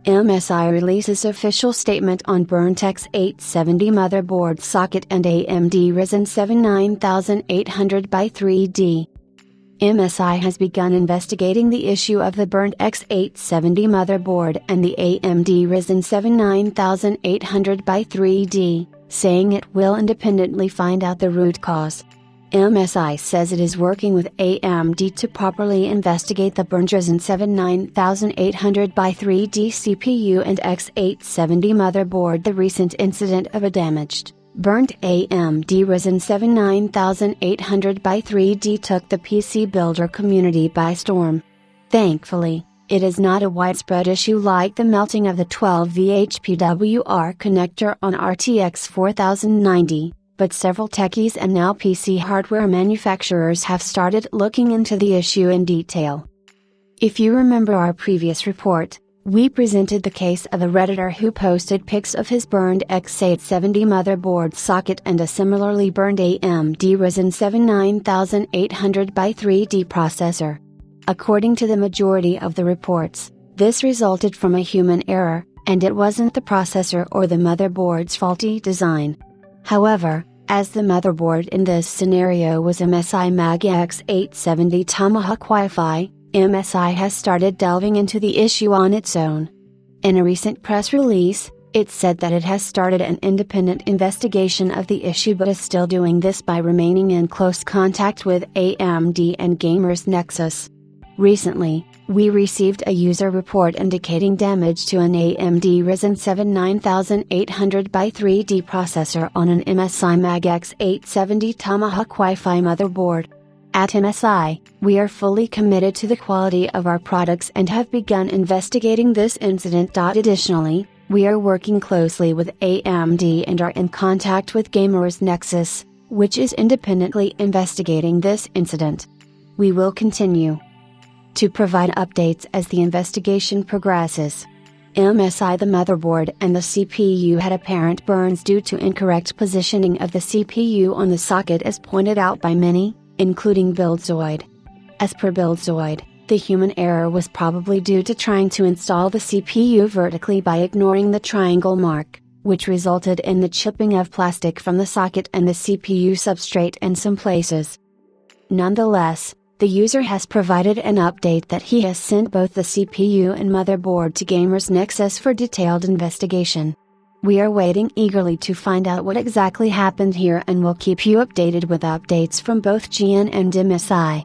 MSI releases official statement on burnt X870 motherboard socket and AMD Ryzen 7 9800 by 3D. MSI has begun investigating the issue of the burnt X870 motherboard and the AMD Ryzen 7 9800 by 3D, saying it will independently find out the root cause. MSI says it is working with AMD to properly investigate the burnt Ryzen 7 9800 by 3D CPU and X870 motherboard. The recent incident of a damaged, burnt AMD Ryzen 7 9800 by 3D took the PC builder community by storm. Thankfully, it is not a widespread issue like the melting of the 12V HPWR connector on RTX 4090. But several techies and now PC hardware manufacturers have started looking into the issue in detail. If you remember our previous report, we presented the case of a Redditor who posted pics of his burned X870 motherboard socket and a similarly burned AMD Ryzen 7 9800 by 3D processor. According to the majority of the reports, this resulted from a human error, and it wasn't the processor or the motherboard's faulty design. However, as the motherboard in this scenario was MSI Mega X870 Tomahawk Wi-Fi, MSI has started delving into the issue on its own. In a recent press release, it said that it has started an independent investigation of the issue but is still doing this by remaining in close contact with AMD and Gamers Nexus. Recently, we received a user report indicating damage to an AMD Ryzen 7 9800 by 3D processor on an MSI Mega X870 Tomahawk Wi-Fi motherboard. At MSI, we are fully committed to the quality of our products and have begun investigating this incident. Additionally, we are working closely with AMD and are in contact with Gamers Nexus, which is independently investigating this incident. We will continue to provide updates as the investigation progresses. MSI The motherboard and the CPU had apparent burns due to incorrect positioning of the CPU on the socket as pointed out by many, including Buildzoid. As per Buildzoid, the human error was probably due to trying to install the CPU vertically by ignoring the triangle mark, which resulted in the chipping of plastic from the socket and the CPU substrate in some places. Nonetheless, the user has provided an update that he has sent both the CPU and motherboard to Gamers Nexus for detailed investigation. We are waiting eagerly to find out what exactly happened here and will keep you updated with updates from both GN and MSI.